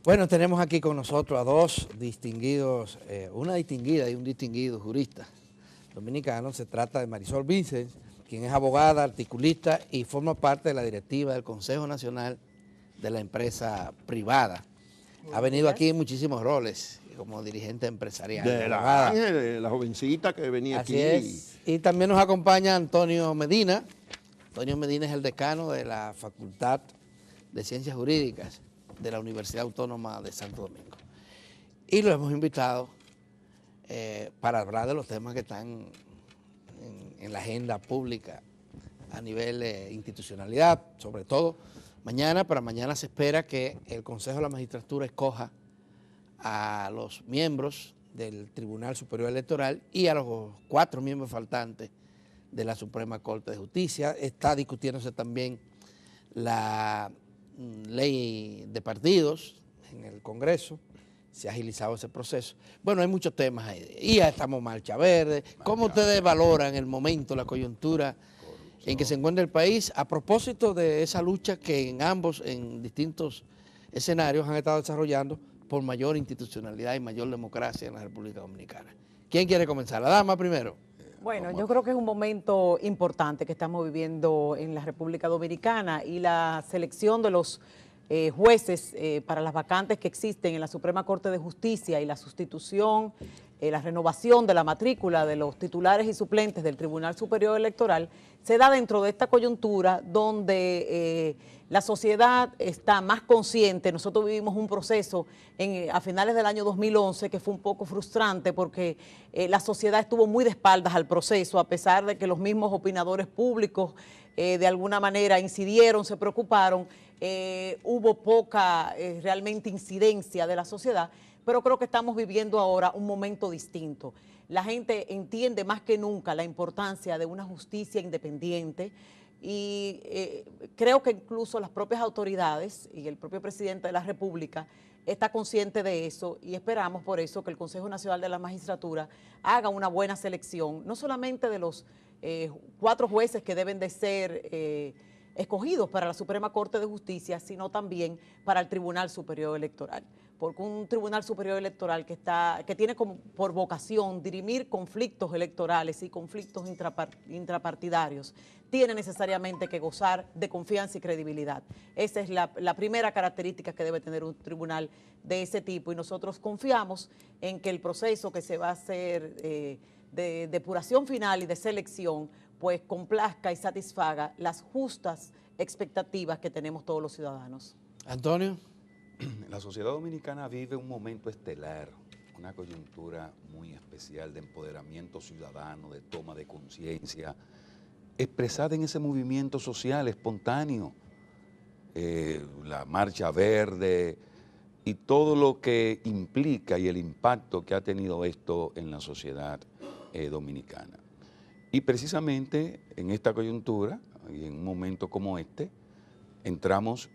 Bueno, tenemos aquí con nosotros a dos distinguidos, una distinguida y un distinguido jurista dominicano. Se trata de Marisol Vicens, quien es abogada, articulista y forma parte de la directiva del Consejo Nacional de la Empresa Privada. Ha venido aquí en muchísimos roles, como dirigente empresarial, De la abogada. Ángel, la jovencita que venía Así aquí. es. Y también nos acompaña Antonio Medina. Antonio Medina es el decano de la Facultad de Ciencias Jurídicas de la Universidad Autónoma de Santo Domingo. Y lo hemos invitado para hablar de los temas que están en la agenda pública a nivel de institucionalidad, sobre todo mañana. Para mañana se espera que el Consejo de la Magistratura escoja a los miembros del Tribunal Superior Electoral y a los 4 miembros faltantes de la Suprema Corte de Justicia. Está discutiéndose también la ley de partidos en el Congreso, se ha agilizado ese proceso. Bueno, hay muchos temas ahí. Y ya estamos marcha verde. ¿Cómo ustedes valoran el momento, la coyuntura en que se encuentra el país a propósito de esa lucha que en distintos escenarios han estado desarrollando por mayor institucionalidad y mayor democracia en la República Dominicana? ¿Quién quiere comenzar? La dama primero. Bueno, yo creo que es un momento importante que estamos viviendo en la República Dominicana y la selección de los jueces para las vacantes que existen en la Suprema Corte de Justicia y la sustitución, la renovación de la matrícula de los titulares y suplentes del Tribunal Superior Electoral se da dentro de esta coyuntura donde la sociedad está más consciente. Nosotros vivimos un proceso a finales del año 2011 que fue un poco frustrante porque la sociedad estuvo muy de espaldas al proceso, a pesar de que los mismos opinadores públicos de alguna manera incidieron, se preocuparon. Hubo poca realmente incidencia de la sociedad, pero creo que estamos viviendo ahora un momento distinto. La gente entiende más que nunca la importancia de una justicia independiente y creo que incluso las propias autoridades y el propio presidente de la República está consciente de eso y esperamos por eso que el Consejo Nacional de la Magistratura haga una buena selección, no solamente de los 4 jueces que deben de ser escogidos para la Suprema Corte de Justicia, sino también para el Tribunal Superior Electoral. Porque un Tribunal Superior Electoral que tiene como por vocación dirimir conflictos electorales y conflictos intrapartidarios, tiene necesariamente que gozar de confianza y credibilidad. Esa es la primera característica que debe tener un tribunal de ese tipo y nosotros confiamos en que el proceso que se va a hacer de depuración final y de selección pues complazca y satisfaga las justas expectativas que tenemos todos los ciudadanos. Antonio. La sociedad dominicana vive un momento estelar, una coyuntura muy especial de empoderamiento ciudadano, de toma de conciencia, expresada en ese movimiento social espontáneo, la marcha verde y todo lo que implica y el impacto que ha tenido esto en la sociedad dominicana. Y precisamente en esta coyuntura y en un momento como este, entramos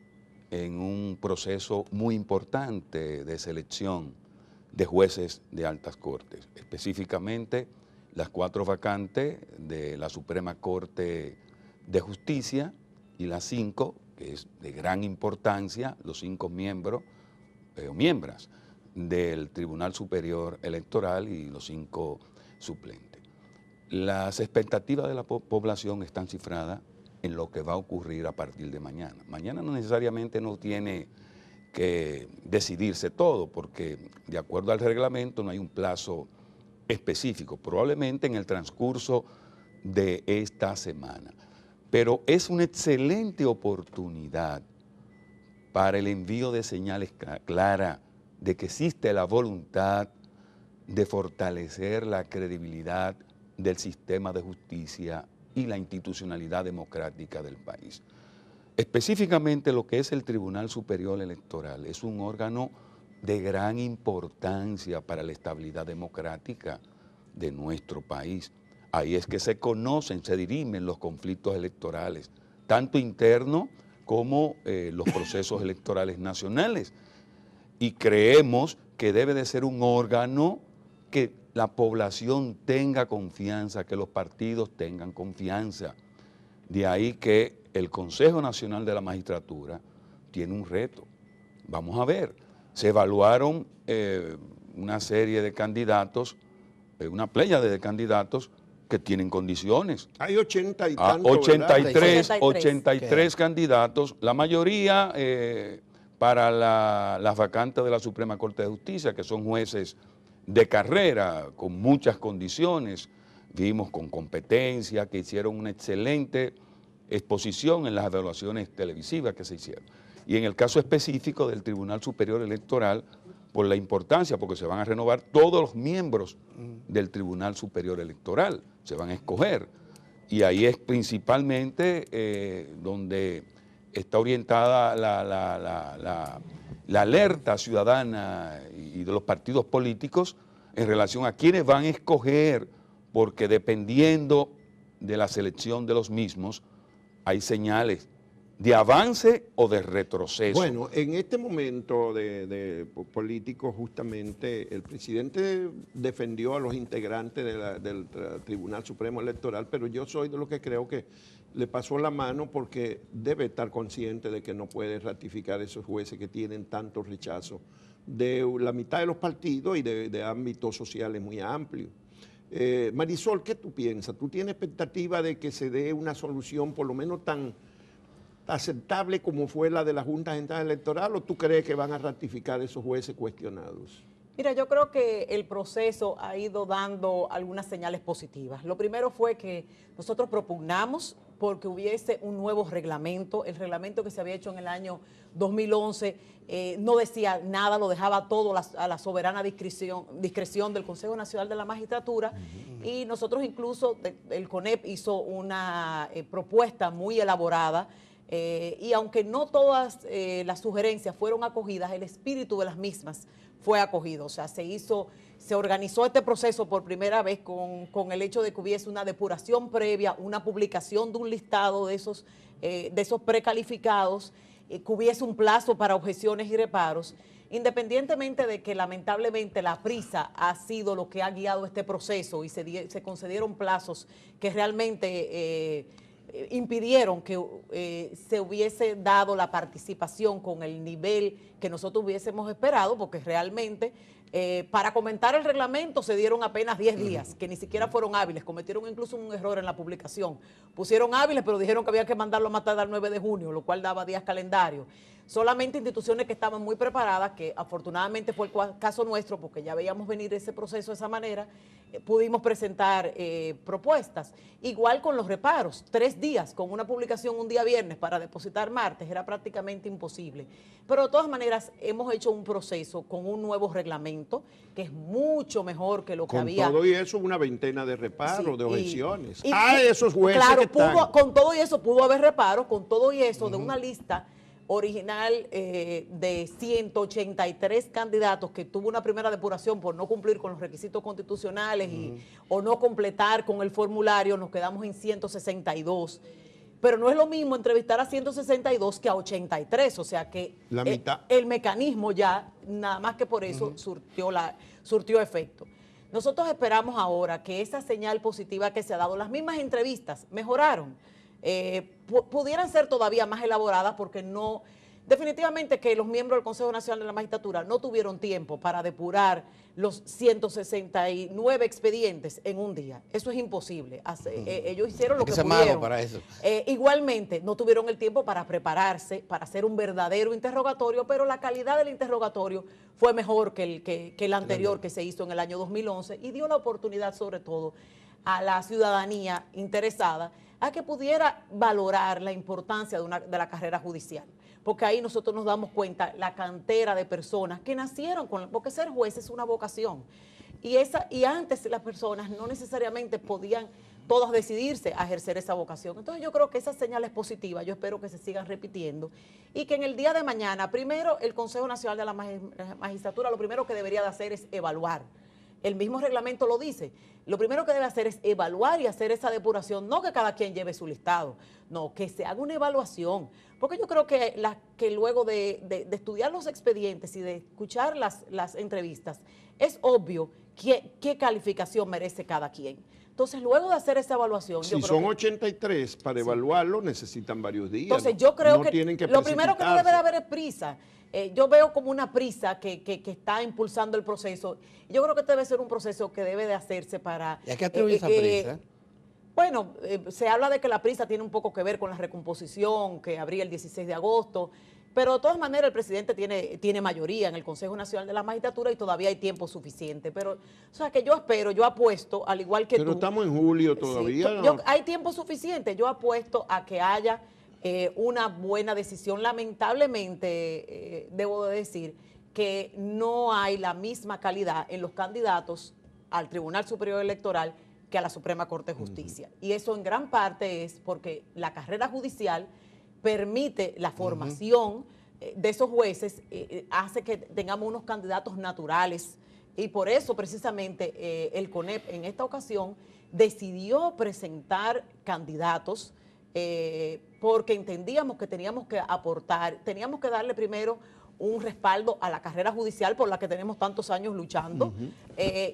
en un proceso muy importante de selección de jueces de altas cortes, específicamente las 4 vacantes de la Suprema Corte de Justicia y las 5, que es de gran importancia, los 5 miembros o miembros del Tribunal Superior Electoral y los 5 suplentes. Las expectativas de la población están cifradas en lo que va a ocurrir a partir de mañana. Mañana no necesariamente no tiene que decidirse todo, porque de acuerdo al reglamento no hay un plazo específico, probablemente en el transcurso de esta semana. Pero es una excelente oportunidad para el envío de señales claras de que existe la voluntad de fortalecer la credibilidad del sistema de justicia y la institucionalidad democrática del país. Específicamente lo que es el Tribunal Superior Electoral es un órgano de gran importancia para la estabilidad democrática de nuestro país. Ahí es que se conocen, se dirimen los conflictos electorales, tanto internos como los procesos electorales nacionales. Y creemos que debe de ser un órgano que la población tenga confianza, que los partidos tengan confianza. De ahí que el Consejo Nacional de la Magistratura tiene un reto. Vamos a ver, se evaluaron una serie de candidatos, una pléyade de candidatos que tienen condiciones. Hay 80 y tantos, 83 candidatos, la mayoría para las vacantes de la Suprema Corte de Justicia, que son jueces de carrera, con muchas condiciones, vimos con competencia, que hicieron una excelente exposición en las evaluaciones televisivas que se hicieron. Y en el caso específico del Tribunal Superior Electoral, por la importancia, porque se van a renovar todos los miembros del Tribunal Superior Electoral, se van a escoger. Y ahí es principalmente donde está orientada la alerta ciudadana y de los partidos políticos en relación a quiénes van a escoger, porque dependiendo de la selección de los mismos, hay señales de avance o de retroceso. Bueno, en este momento de político, justamente, el presidente defendió a los integrantes del Tribunal Supremo Electoral, pero yo soy de los que creo que le pasó la mano porque debe estar consciente de que no puede ratificar esos jueces que tienen tanto rechazo de la mitad de los partidos y de ámbitos sociales muy amplios. Marisol, ¿qué tú piensas? ¿Tú tienes expectativa de que se dé una solución por lo menos tan aceptable como fue la de la Junta Central Electoral, o tú crees que van a ratificar esos jueces cuestionados? Mira, yo creo que el proceso ha ido dando algunas señales positivas. Lo primero fue que nosotros propugnamos porque hubiese un nuevo reglamento. El reglamento que se había hecho en el año 2011 no decía nada, lo dejaba todo a la soberana discreción del Consejo Nacional de la Magistratura. Y nosotros incluso, el CONEP hizo una propuesta muy elaborada. Y aunque no todas las sugerencias fueron acogidas, el espíritu de las mismas fue acogido. O sea, se organizó este proceso por primera vez con el hecho de que hubiese una depuración previa, una publicación de un listado de esos precalificados, que hubiese un plazo para objeciones y reparos, independientemente de que lamentablemente la prisa ha sido lo que ha guiado este proceso y se concedieron plazos que realmente impidieron que se hubiese dado la participación con el nivel que nosotros hubiésemos esperado, porque realmente para comentar el reglamento se dieron apenas 10 días, que ni siquiera fueron hábiles, cometieron incluso un error en la publicación. Pusieron hábiles, pero dijeron que había que mandarlo a matar al 9 de junio, lo cual daba días calendario. Solamente instituciones que estaban muy preparadas, que afortunadamente fue el caso nuestro, porque ya veíamos venir ese proceso de esa manera, pudimos presentar propuestas. Igual con los reparos, 3 días, con una publicación un día viernes para depositar martes, era prácticamente imposible. Pero de todas maneras hemos hecho un proceso con un nuevo reglamento, que es mucho mejor que lo que había. Con todo y eso, una veintena de reparos, Sí, de objeciones. y Esos jueces claro, que están. con todo y eso pudo haber reparos, con todo y eso de una lista original de 183 candidatos que tuvo una primera depuración por no cumplir con los requisitos constitucionales o no completar con el formulario, nos quedamos en 162. Pero no es lo mismo entrevistar a 162 que a 83, o sea que la mitad. El mecanismo ya, nada más que por eso, surtió efecto. Nosotros esperamos ahora que esa señal positiva que se ha dado, las mismas entrevistas mejoraron, pudieran ser todavía más elaboradas porque no, definitivamente que los miembros del Consejo Nacional de la Magistratura no tuvieron tiempo para depurar los 169 expedientes en un día. Eso es imposible. Ellos hicieron lo que pudieron. Para eso. Igualmente, no tuvieron el tiempo para prepararse, para hacer un verdadero interrogatorio, pero la calidad del interrogatorio fue mejor que el anterior que se hizo en el año 2011 y dio la oportunidad, sobre todo, a la ciudadanía interesada a que pudiera valorar la importancia de la carrera judicial. Porque ahí nosotros nos damos cuenta la cantera de personas que nacieron porque ser juez es una vocación. Y antes las personas no necesariamente podían todas decidirse a ejercer esa vocación. Entonces yo creo que esa señal es positiva, yo espero que se sigan repitiendo y que en el día de mañana, primero el Consejo Nacional de la Magistratura lo primero que debería de hacer es evaluar. El mismo reglamento lo dice. Lo primero que debe hacer es evaluar y hacer esa depuración, no que cada quien lleve su listado, no, que se haga una evaluación. Porque yo creo que luego de estudiar los expedientes y de escuchar las entrevistas, es obvio qué calificación merece cada quien. Entonces, luego de hacer esa evaluación... Si son 83 para evaluarlo, necesitan varios días. Entonces, yo creo que tienen que lo primero que no debe de haber es prisa. Yo veo como una prisa que está impulsando el proceso. Yo creo que debe ser un proceso que debe de hacerse para... ¿Y a qué atribuye esa prisa? Bueno, se habla de que la prisa tiene un poco que ver con la recomposición que habría el 16 de agosto, pero de todas maneras el presidente tiene mayoría en el Consejo Nacional de la Magistratura y todavía hay tiempo suficiente. Pero, o sea, que yo espero, yo apuesto, al igual que tú... Pero estamos en julio todavía. Sí, ¿no? hay tiempo suficiente, yo apuesto a que haya una buena decisión. Lamentablemente, debo de decir que no hay la misma calidad en los candidatos al Tribunal Superior Electoral que a la Suprema Corte de Justicia. Y eso en gran parte es porque la carrera judicial permite la formación de esos jueces, hace que tengamos unos candidatos naturales. Y por eso precisamente el CONEP en esta ocasión decidió presentar candidatos porque entendíamos que teníamos que aportar, teníamos que darle primero un respaldo a la carrera judicial por la que tenemos tantos años luchando.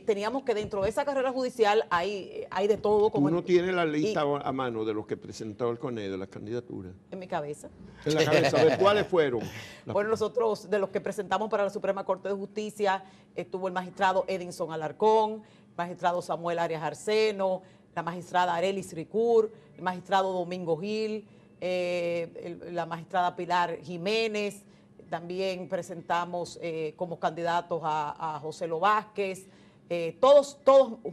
Teníamos que dentro de esa carrera judicial hay de todo. Como uno tiene la lista a mano de los que presentó el CONE, de las candidaturas. En mi cabeza. En la cabeza, a ver, ¿cuáles fueron? Bueno, nosotros de los que presentamos para la Suprema Corte de Justicia estuvo el magistrado Edinson Alarcón, el magistrado Samuel Arias Arseno, la magistrada Arelis Ricur, el magistrado Domingo Gil, la magistrada Pilar Jiménez. También presentamos como candidatos a José Lo Vázquez, todos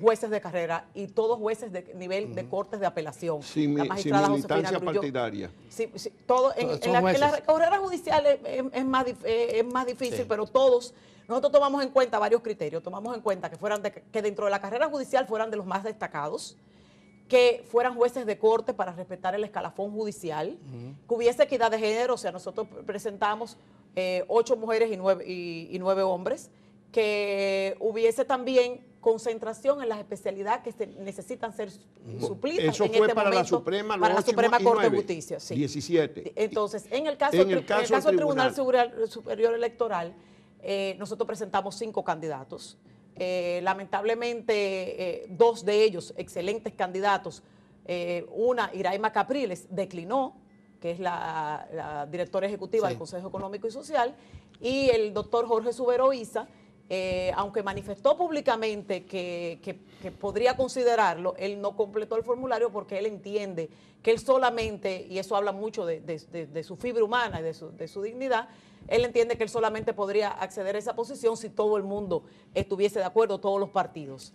jueces de carrera y todos jueces de nivel de cortes de apelación. Sin militancia partidaria. Sí, todo, en la carrera judicial es más difícil, sí. Pero todos, nosotros tomamos en cuenta varios criterios. Tomamos en cuenta que dentro de la carrera judicial fueran de los más destacados, que fueran jueces de corte para respetar el escalafón judicial, que hubiese equidad de género, o sea, nosotros presentamos 8 mujeres y 9 hombres, que hubiese también concentración en las especialidades que necesitan ser suplidas. Eso en fue este para momento, la Suprema, para la Suprema Corte 9, de Justicia. Sí. 17. Entonces, en el caso del Tribunal Superior Electoral, nosotros presentamos 5 candidatos. Lamentablemente, 2 de ellos, excelentes candidatos, una, Iraima Capriles, declinó, que es la directora ejecutiva del Consejo Económico y Social, y el doctor Jorge Subero Isa, aunque manifestó públicamente que podría considerarlo, él no completó el formulario porque él entiende que él solamente, y eso habla mucho de su fibra humana y de su dignidad, él entiende que él solamente podría acceder a esa posición si todo el mundo estuviese de acuerdo, todos los partidos.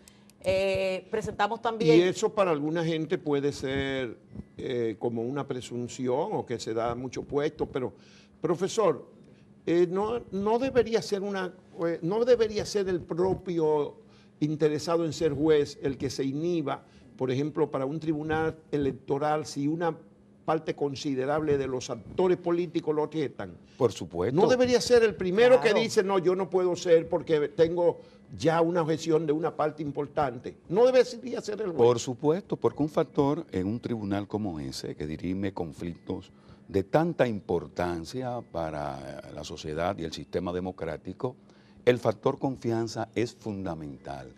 Presentamos también... Y eso para alguna gente puede ser como una presunción o que se da mucho puesto, pero, profesor, no debería ser el propio interesado en ser juez el que se inhiba, por ejemplo, para un tribunal electoral, si una parte considerable de los actores políticos lo objetan. Por supuesto. No debería ser el primero que dice, no, yo no puedo ser porque tengo ya una objeción de una parte importante. No debería ser el juez. Por supuesto, porque un factor en un tribunal como ese, que dirime conflictos de tanta importancia para la sociedad y el sistema democrático, el factor confianza es fundamental.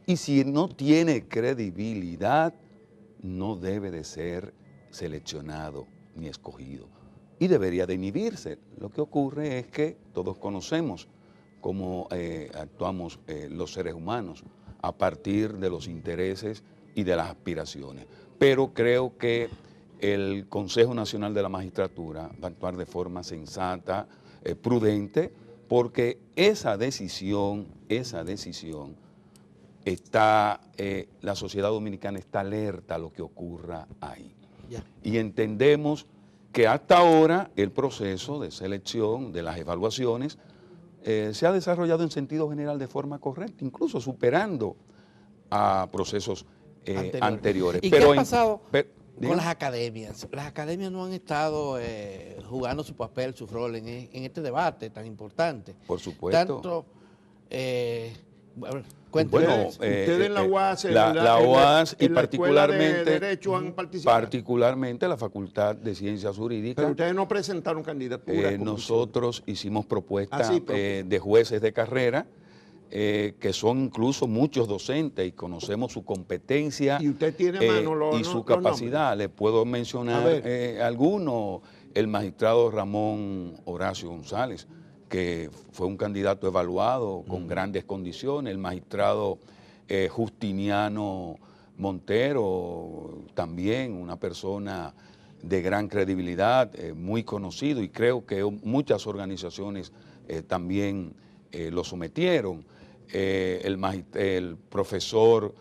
Y si no tiene credibilidad, no debe de ser seleccionado ni escogido y debería de inhibirse. Lo que ocurre es que todos conocemos cómo actuamos los seres humanos a partir de los intereses y de las aspiraciones, pero creo que el Consejo Nacional de la Magistratura va a actuar de forma sensata, prudente, porque esa decisión está, la sociedad dominicana está alerta a lo que ocurra ahí. Y entendemos que hasta ahora el proceso de selección de las evaluaciones se ha desarrollado en sentido general de forma correcta, incluso superando a procesos anteriores. ¿Y pero qué ha pasado con las academias? Las academias no han estado jugando su papel, su rol en este debate tan importante. Por supuesto. Tanto... Bueno, ustedes en la UAS, la UAS y particularmente de Derecho han participado. Particularmente la Facultad de Ciencias Jurídicas. Pero ustedes no presentaron candidaturas. Nosotros hicimos propuestas de jueces de carrera que son incluso muchos docentes y conocemos su competencia Y usted tiene a mano y su capacidad. Les puedo mencionar algunos, el magistrado Ramón Horacio González, que fue un candidato evaluado con grandes condiciones, el magistrado Justiniano Montero, también una persona de gran credibilidad, muy conocido, y creo que muchas organizaciones también lo sometieron. El profesor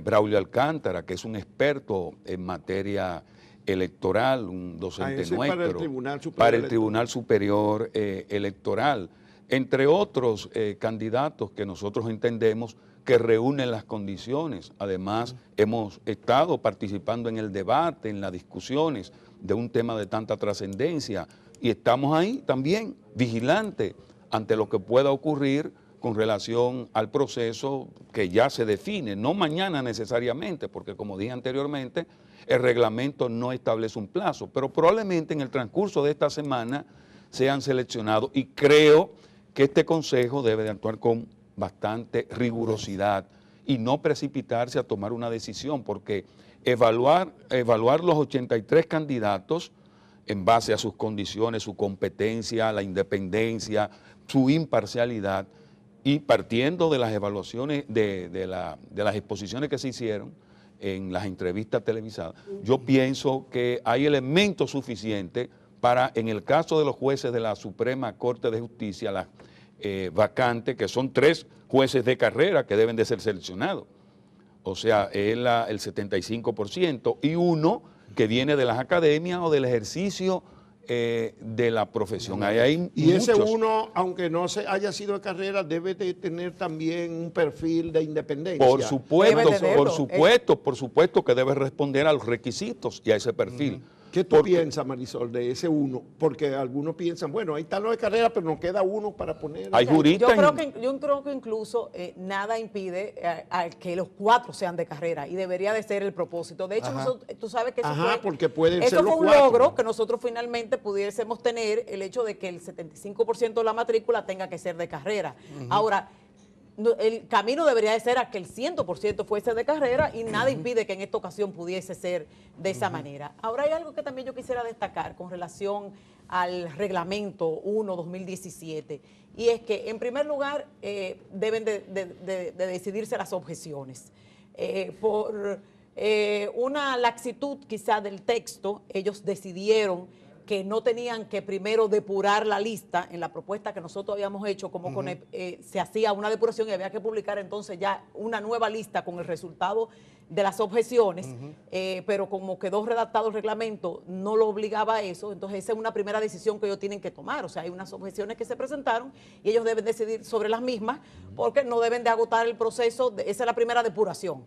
Braulio Alcántara, que es un experto en materia electoral, un docente nuestro, para el Tribunal Superior Electoral, entre otros candidatos que nosotros entendemos que reúnen las condiciones. Además, hemos estado participando en el debate, en las discusiones de un tema de tanta trascendencia, y estamos ahí también vigilantes ante lo que pueda ocurrir con relación al proceso que ya se define, no mañana necesariamente, porque como dije anteriormente, el reglamento no establece un plazo, pero probablemente en el transcurso de esta semana sean seleccionados, y creo que este Consejo debe de actuar con bastante rigurosidad y no precipitarse a tomar una decisión, porque evaluar los 83 candidatos en base a sus condiciones, su competencia, la independencia, su imparcialidad, y partiendo de las evaluaciones, de las exposiciones que se hicieron en las entrevistas televisadas, yo pienso que hay elementos suficientes para, en el caso de los jueces de la Suprema Corte de Justicia, las vacantes, que son 3 jueces de carrera que deben de ser seleccionados, o sea, es el 75%, y uno que viene de las academias o del ejercicio de la profesión. Y ese uno, aunque no haya sido de carrera, debe de tener también un perfil de independencia. Por supuesto que debe responder a los requisitos y a ese perfil. ¿Qué tú piensas, Marisol, de ese uno? Porque algunos piensan, bueno, ahí está lo de carrera, pero nos queda uno para poner. Hay juristas. Yo creo que incluso nada impide a que los 4 sean de carrera, y debería de ser el propósito. De hecho, tú sabes que porque pueden ser eso los fue un 4. logro que nosotros finalmente pudiésemos tener, el hecho de que el 75% de la matrícula tenga que ser de carrera. Ahora, el camino debería de ser a que el 100% fuese de carrera, y nada impide que en esta ocasión pudiese ser de esa manera. Ahora, hay algo que también yo quisiera destacar con relación al reglamento 1/2017, y es que en primer lugar deben de decidirse las objeciones. Por una laxitud quizá del texto, ellos decidieron que no tenían que primero depurar la lista. En la propuesta que nosotros habíamos hecho como se hacía una depuración y había que publicar entonces ya una nueva lista con el resultado de las objeciones, pero como quedó redactado el reglamento, no lo obligaba a eso. Entonces esa es una primera decisión que ellos tienen que tomar. O sea, hay unas objeciones que se presentaron y ellos deben decidir sobre las mismas, porque no deben de agotar el proceso. Esa es la primera depuración.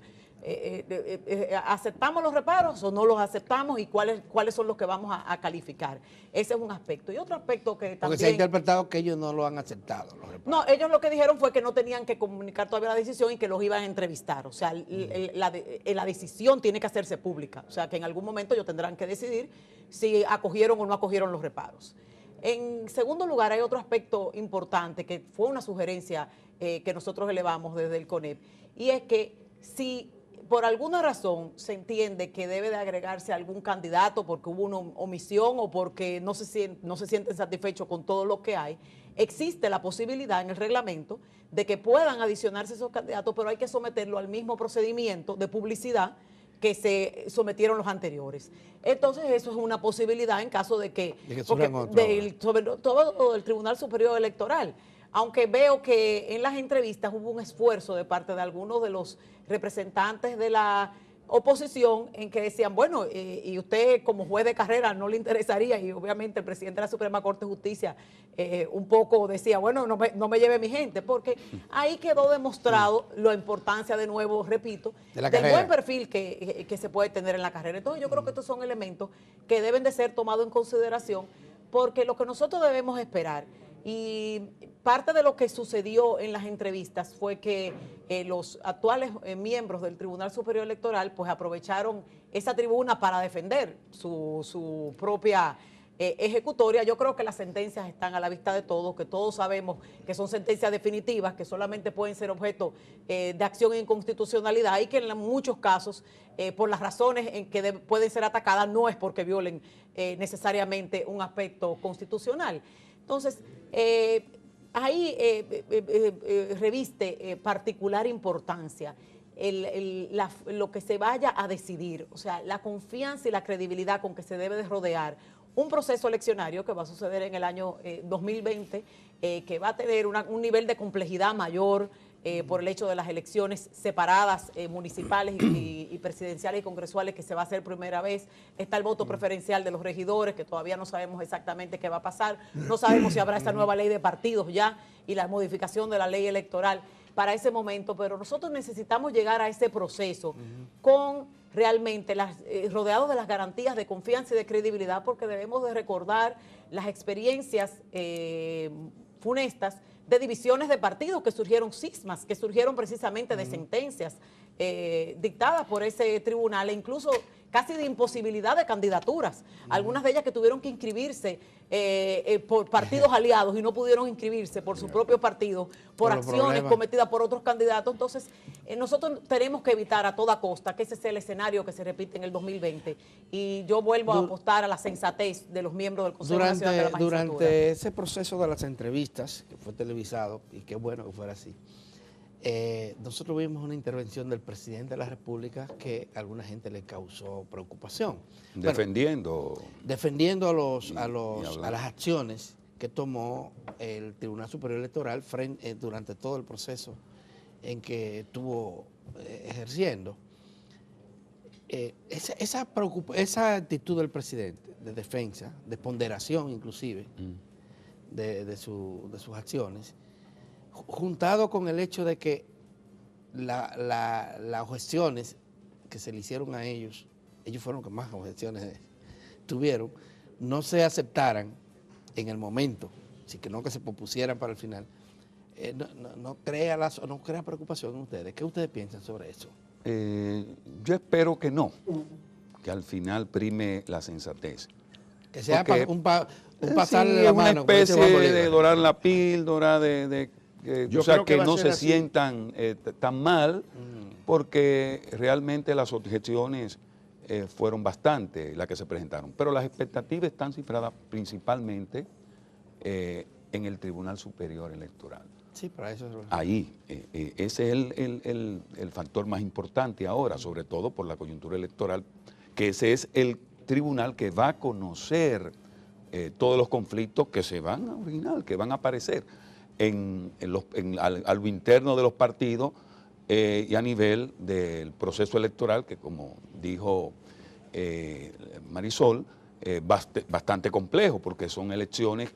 ¿Aceptamos los reparos o no los aceptamos, y cuáles son los que vamos a calificar? Ese es un aspecto. Y otro aspecto que también... Porque se ha interpretado que ellos no lo han aceptado, los reparos. No, ellos lo que dijeron fue que no tenían que comunicar todavía la decisión y que los iban a entrevistar. O sea, la decisión tiene que hacerse pública. O sea, que en algún momento ellos tendrán que decidir si acogieron o no acogieron los reparos. En segundo lugar, hay otro aspecto importante que fue una sugerencia que nosotros elevamos desde el CONEP, y es que si por alguna razón se entiende que debe de agregarse algún candidato porque hubo una omisión o porque no se sienten satisfechos con todo lo que hay, existe la posibilidad en el reglamento de que puedan adicionarse esos candidatos, pero hay que someterlo al mismo procedimiento de publicidad que se sometieron los anteriores. Entonces eso es una posibilidad en caso de que sobre todo el Tribunal Superior Electoral. Aunque veo que en las entrevistas hubo un esfuerzo de parte de algunos de los representantes de la oposición en que decían, bueno, y usted como juez de carrera no le interesaría, y obviamente el presidente de la Suprema Corte de Justicia un poco decía, bueno, no me lleve mi gente, porque ahí quedó demostrado la importancia, de nuevo, repito, del buen perfil que se puede tener en la carrera. Entonces yo creo que estos son elementos que deben de ser tomados en consideración, porque lo que nosotros debemos esperar, y parte de lo que sucedió en las entrevistas fue que los actuales miembros del Tribunal Superior Electoral pues aprovecharon esa tribuna para defender su propia ejecutoria. Yo creo que las sentencias están a la vista de todos, que todos sabemos que son sentencias definitivas, que solamente pueden ser objeto de acción en inconstitucionalidad y que en muchos casos, por las razones en que pueden ser atacadas, no es porque violen necesariamente un aspecto constitucional. Entonces, ahí reviste particular importancia lo que se vaya a decidir, o sea, la confianza y la credibilidad con que se debe de rodear un proceso eleccionario que va a suceder en el año 2020, que va a tener un nivel de complejidad mayor por el hecho de las elecciones separadas, municipales y presidenciales y congresuales, que se va a hacer primera vez. Está el voto preferencial de los regidores, que todavía no sabemos exactamente qué va a pasar. No sabemos si habrá esta nueva ley de partidos ya y la modificación de la ley electoral para ese momento, pero nosotros necesitamos llegar a ese proceso con realmente rodeados de las garantías de confianza y de credibilidad, porque debemos de recordar las experiencias funestas de divisiones de partidos que surgieron cismas, que surgieron precisamente de sentencias dictadas por ese tribunal e incluso casi de imposibilidad de candidaturas. Algunas de ellas que tuvieron que inscribirse por partidos aliados y no pudieron inscribirse por su propio partido, por acciones cometidas por otros candidatos. Entonces, nosotros tenemos que evitar a toda costa que ese sea el escenario que se repite en el 2020. Y yo vuelvo a apostar a la sensatez de los miembros del Consejo Nacional de la Magistratura. Durante ese proceso de las entrevistas, que fue televisado, y qué bueno que fuera así, nosotros vimos una intervención del presidente de la República que a alguna gente le causó preocupación. Defendiendo A las acciones que tomó el Tribunal Superior Electoral durante todo el proceso en que estuvo ejerciendo. Esa actitud del presidente de defensa, de ponderación inclusive, de sus acciones, juntado con el hecho de que las objeciones que se le hicieron a ellos fueron los que más objeciones tuvieron, no se aceptaran en el momento, sino que se propusieran para el final, no crea preocupación en ustedes. ¿Qué ustedes piensan sobre eso? Yo espero que no, que al final prime la sensatez. Que sea un sí, pasarle la mano. Una especie de dorar la píldora, o sea, que no se sientan tan mal, porque realmente las objeciones fueron bastante las que se presentaron. Pero las expectativas están cifradas principalmente en el Tribunal Superior Electoral. Sí, para eso es lo... Ahí, ese es el factor más importante ahora, sobre todo por la coyuntura electoral, que ese es el tribunal que va a conocer todos los conflictos que se van a originar, que van a aparecer a lo interno de los partidos y a nivel del proceso electoral, que como dijo Marisol, bastante complejo, porque son elecciones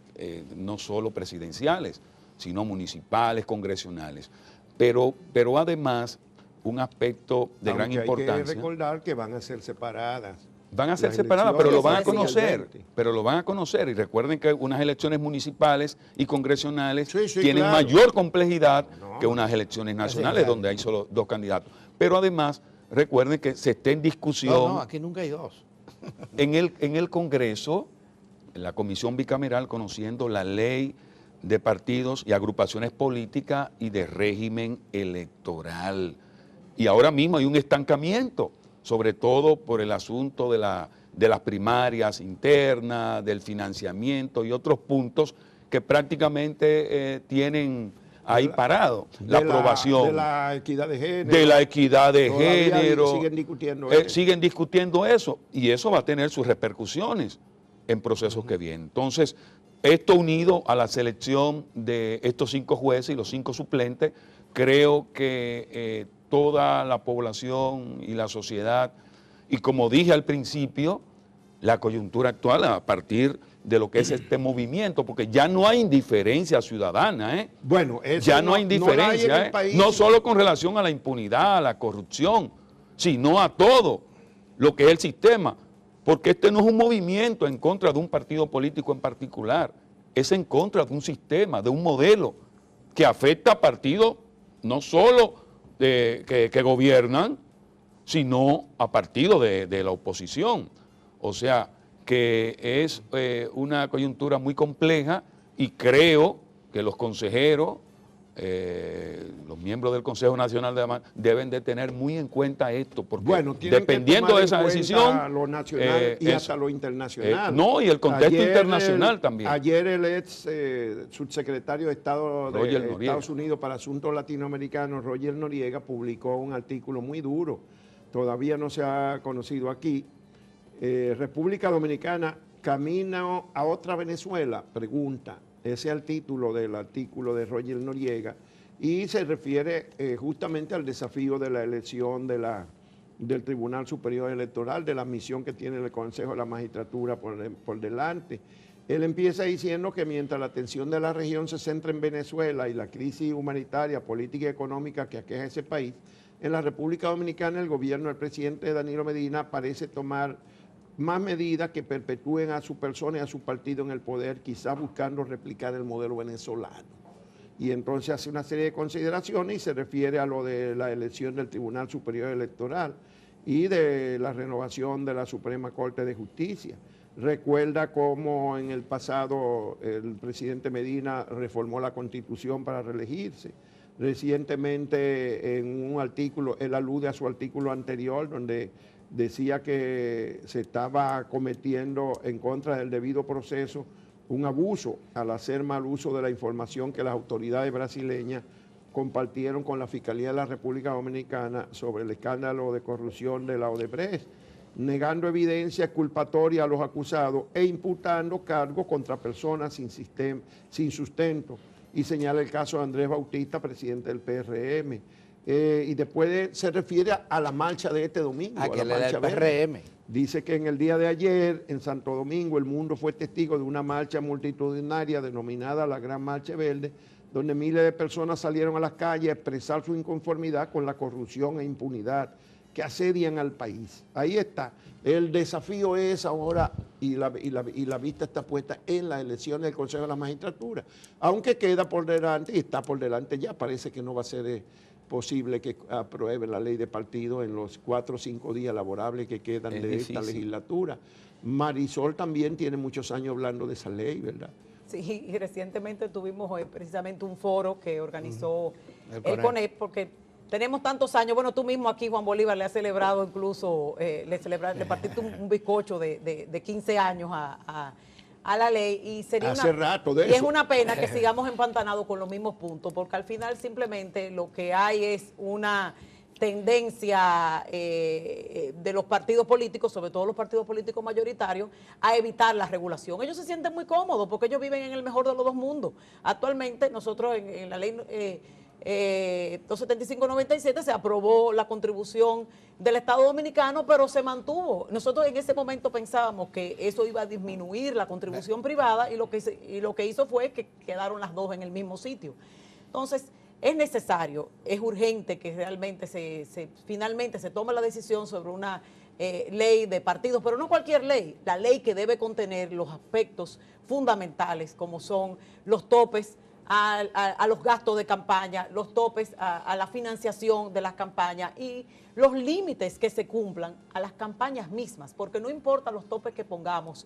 no solo presidenciales, sino municipales, congresionales. Pero además, un aspecto de gran importancia. Hay que recordar que van a ser separadas. Van a ser separadas, pero lo van a conocer. Pero lo van a conocer. Y recuerden que unas elecciones municipales y congresionales tienen mayor complejidad que unas elecciones nacionales, donde hay solo dos candidatos. Pero además, recuerden que se está en discusión. No, aquí nunca hay dos. En el Congreso, en la Comisión Bicameral, conociendo la ley de partidos y agrupaciones políticas y de régimen electoral. Y ahora mismo hay un estancamiento, sobre todo por el asunto de las primarias internas, del financiamiento y otros puntos que prácticamente tienen ahí parado la aprobación. De la equidad de género. De la equidad de género. Siguen discutiendo eso. Siguen discutiendo eso, y eso va a tener sus repercusiones en procesos que vienen. Entonces, esto unido a la selección de estos 5 jueces y los 5 suplentes, creo que toda la población y la sociedad, y como dije al principio, la coyuntura actual a partir de lo que es este movimiento, porque ya no hay indiferencia ciudadana, Bueno, eso ya no hay indiferencia, no solo con relación a la impunidad, a la corrupción, sino a todo lo que es el sistema. Porque este no es un movimiento en contra de un partido político en particular, es en contra de un sistema, de un modelo que afecta a partidos no solo que gobiernan, sino a partidos de la oposición. O sea, que es una coyuntura muy compleja y creo que los consejeros, los miembros del Consejo Nacional de deben de tener muy en cuenta esto, porque dependiendo de esa decisión, lo nacional y hasta lo internacional. No, y el contexto internacional también. Ayer el ex subsecretario de Estado de Estados Unidos para Asuntos Latinoamericanos, Roger Noriega, publicó un artículo muy duro, todavía no se ha conocido aquí. República Dominicana, camino a otra Venezuela, pregunta. Ese es el título del artículo de Roger Noriega y se refiere justamente al desafío de la elección del Tribunal Superior Electoral, de la misión que tiene el Consejo de la Magistratura por delante. Él empieza diciendo que mientras la atención de la región se centra en Venezuela y la crisis humanitaria, política y económica que aqueja ese país, en la República Dominicana el gobierno del presidente Danilo Medina parece tomar más medidas que perpetúen a su persona y a su partido en el poder, quizás buscando replicar el modelo venezolano. Y entonces hace una serie de consideraciones y se refiere a lo de la elección del Tribunal Superior Electoral y de la renovación de la Suprema Corte de Justicia. Recuerda cómo en el pasado el presidente Medina reformó la Constitución para reelegirse. Recientemente en un artículo, él alude a su artículo anterior donde decía que se estaba cometiendo en contra del debido proceso un abuso al hacer mal uso de la información que las autoridades brasileñas compartieron con la Fiscalía de la República Dominicana sobre el escándalo de corrupción de la Odebrecht, negando evidencia culpatoria a los acusados e imputando cargos contra personas sin sustento. Y señala el caso de Andrés Bautista, presidente del PRM. Y después se refiere a la marcha de este domingo. A la marcha del PRM. Dice que en el día de ayer, en Santo Domingo, el mundo fue testigo de una marcha multitudinaria denominada la Gran Marcha Verde, donde miles de personas salieron a las calles a expresar su inconformidad con la corrupción e impunidad que asedian al país. Ahí está. El desafío es ahora, y la vista está puesta en las elecciones del Consejo de la Magistratura, aunque queda por delante, y está por delante ya, parece que no va a ser posible que apruebe la ley de partido en los 4 o 5 días laborables que quedan de esta legislatura. Marisol también tiene muchos años hablando de esa ley, ¿verdad? Sí, y recientemente tuvimos precisamente un foro que organizó el CONEP, porque tenemos tantos años, bueno, tú mismo aquí, Juan Bolívar, le has celebrado incluso, le partiste un bizcocho de 15 años a la ley y sería hace rato de eso. Y es una pena que sigamos empantanados con los mismos puntos, porque al final simplemente lo que hay es una tendencia de los partidos políticos, sobre todo los partidos políticos mayoritarios, a evitar la regulación. Ellos se sienten muy cómodos porque ellos viven en el mejor de los dos mundos. Actualmente nosotros en la ley 275-97 se aprobó la contribución del Estado Dominicano, pero se mantuvo. Nosotros en ese momento pensábamos que eso iba a disminuir la contribución privada y lo que hizo fue que quedaron las dos en el mismo sitio. Entonces, es necesario, es urgente que realmente finalmente se tome la decisión sobre una ley de partidos, pero no cualquier ley, la ley que debe contener los aspectos fundamentales como son los topes a los gastos de campaña, los topes a la financiación de las campañas y los límites que se cumplan a las campañas mismas, porque no importa los topes que pongamos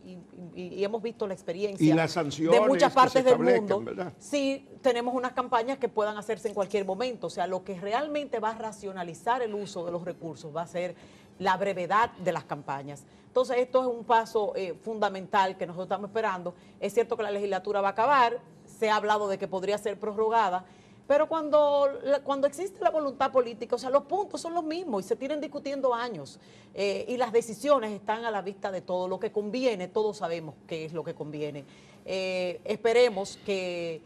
y hemos visto la experiencia y las sanciones de muchas partes del mundo, ¿verdad? Sí tenemos unas campañas que puedan hacerse en cualquier momento, o sea, lo que realmente va a racionalizar el uso de los recursos va a ser la brevedad de las campañas. Entonces, esto es un paso fundamental que nosotros estamos esperando. Es cierto que la legislatura va a acabar, se ha hablado de que podría ser prorrogada, pero cuando existe la voluntad política, o sea, los puntos son los mismos y se tienen discutiendo años y las decisiones están a la vista de todo. Lo que conviene, todos sabemos qué es lo que conviene. Esperemos que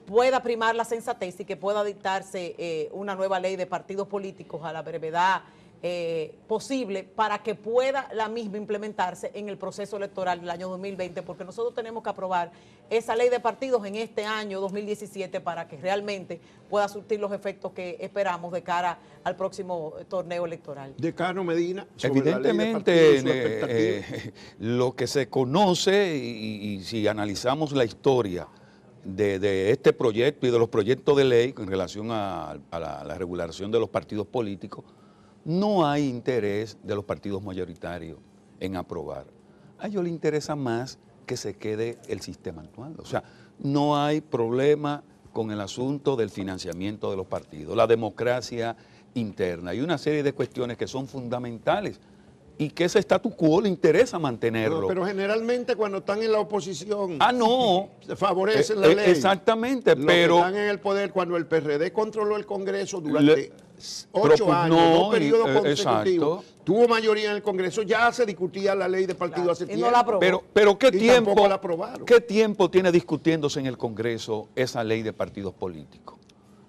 pueda primar la sensatez y que pueda dictarse una nueva ley de partidos políticos a la brevedad posible para que pueda la misma implementarse en el proceso electoral del año 2020, porque nosotros tenemos que aprobar esa ley de partidos en este año 2017 para que realmente pueda surtir los efectos que esperamos de cara al próximo torneo electoral. Decano Medina, evidentemente lo que se conoce y si analizamos la historia de este proyecto y de los proyectos de ley en relación a la regulación de los partidos políticos, no hay interés de los partidos mayoritarios en aprobar. A ellos les interesa más que se quede el sistema actual. O sea, no hay problema con el asunto del financiamiento de los partidos, la democracia interna y una serie de cuestiones que son fundamentales y que ese status quo le interesa mantenerlo. No, pero generalmente cuando están en la oposición se favorecen la ley. Exactamente, Los pero... que están en el poder, cuando el PRD controló el Congreso durante 8 años, no, 2 periodos consecutivos, exacto. tuvo mayoría en el Congreso, ya se discutía la ley de partido hace Y tiempo. no la aprobó. Pero ¿qué Y tiempo, tampoco la aprobaron. ¿qué tiempo tiene discutiéndose en el Congreso esa ley de partidos políticos?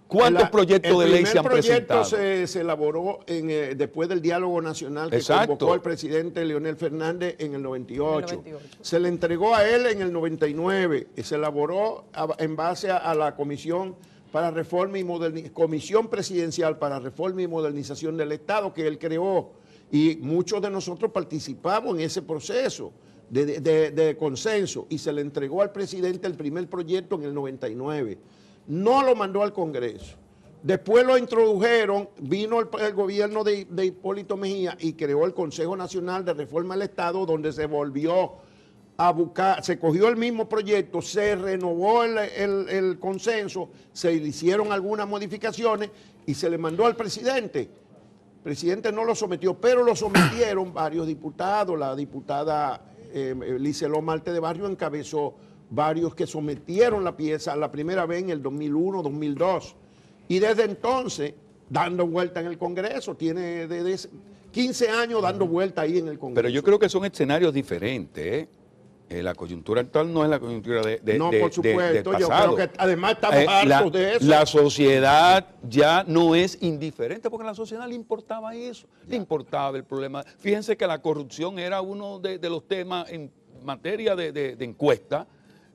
¿Cuántos proyectos de ley se han presentado? El primer proyecto se elaboró después del diálogo nacional que Exacto. convocó el presidente Leonel Fernández en el 98. Se le entregó a él en el 99 y se elaboró en base a la Comisión para Reforma y Comisión Presidencial para Reforma y Modernización del Estado que él creó. Y muchos de nosotros participamos en ese proceso de consenso y se le entregó al presidente el primer proyecto en el 99. No lo mandó al Congreso. Después lo introdujeron, vino el gobierno de Hipólito Mejía y creó el Consejo Nacional de Reforma del Estado, donde se volvió a buscar, se cogió el mismo proyecto, se renovó el consenso, se hicieron algunas modificaciones y se le mandó al presidente. El presidente no lo sometió, pero lo sometieron varios diputados. La diputada Liceló Marte de Barrio encabezó varios que sometieron la pieza la primera vez en el 2001, 2002. Y desde entonces, dando vuelta en el Congreso, tiene desde 15 años dando vuelta ahí en el Congreso. Pero yo creo que son escenarios diferentes, La coyuntura actual no es la coyuntura No, por supuesto, del yo pasado. creo que además estamos hartos de eso. La sociedad ya no es indiferente, porque a la sociedad le importaba eso, le importaba el problema. Fíjense que la corrupción era uno de los temas en materia de encuesta,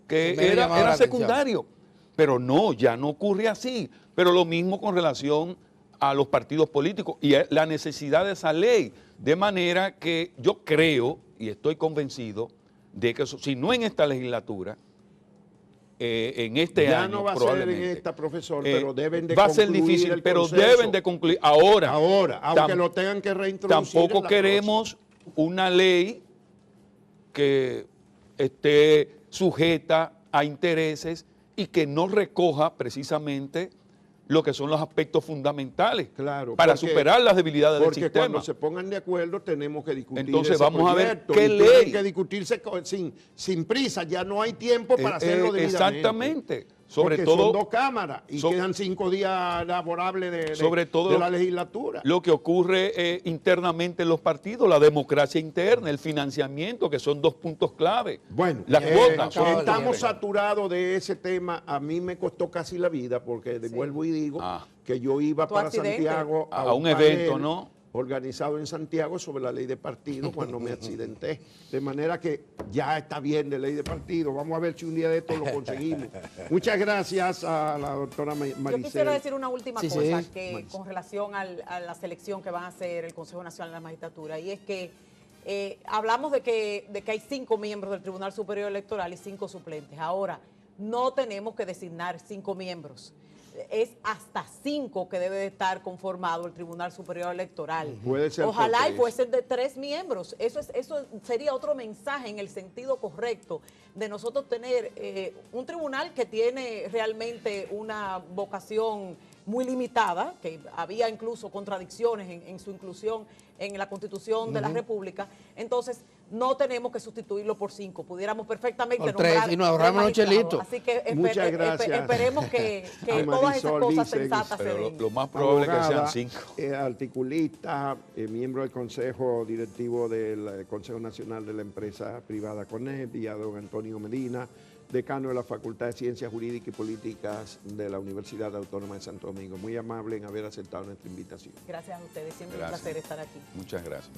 que era secundario, pero no, ya no ocurre así. Pero lo mismo con relación a los partidos políticos y la necesidad de esa ley, de manera que yo creo y estoy convencido de que eso, si no en esta legislatura, en este ya año no va a ser en esta, profesor, pero deben de va a concluir ser difícil, el pero proceso. deben de concluir ahora, aunque lo tengan que reintroducir. Tampoco queremos una ley que esté sujeta a intereses y que no recoja precisamente lo que son los aspectos fundamentales para superar las debilidades del sistema. Porque cuando se pongan de acuerdo tenemos que discutir. Entonces vamos a ver qué ley. Tiene que discutirse sin prisa, ya no hay tiempo para hacerlo debidamente. Exactamente. Sobre todo, son 2 cámaras y quedan 5 días laborables de la legislatura. Lo que ocurre internamente en los partidos, la democracia interna, el financiamiento, que son 2 puntos clave. Bueno, las cuotas. Estamos saturados de ese tema. A mí me costó casi la vida porque vuelvo y digo que yo iba para Santiago a un evento, ¿no? Organizado en Santiago sobre la ley de partidos cuando me accidenté. De manera que ya está bien de ley de partidos. Vamos a ver si un día de esto lo conseguimos. Muchas gracias a la doctora Maricel. Yo quisiera decir una última cosa que con relación a la selección que van a hacer el Consejo Nacional de la Magistratura, y es que hablamos de que hay 5 miembros del Tribunal Superior Electoral y 5 suplentes. Ahora, no tenemos que designar 5 miembros. Es hasta 5 que debe de estar conformado el Tribunal Superior Electoral. Puede ser. Ojalá y fuesen de 3 miembros. Eso sería otro mensaje en el sentido correcto de nosotros tener un tribunal que tiene realmente una vocación muy limitada, que había incluso contradicciones en su inclusión en la Constitución de la República. Entonces, no tenemos que sustituirlo por 5. Pudiéramos perfectamente nombrar 3 y nos ahorramos los chelitos. Así que muchas gracias. Esperemos que todas esas cosas sensatas se den. Lo más probable es que sean 5. Articulista, miembro del Consejo Directivo del Consejo Nacional de la Empresa Privada CONEP, y a don Antonio Medina, decano de la Facultad de Ciencias Jurídicas y Políticas de la Universidad Autónoma de Santo Domingo. Muy amable en haber aceptado nuestra invitación. Gracias a ustedes, siempre un placer estar aquí. Muchas gracias.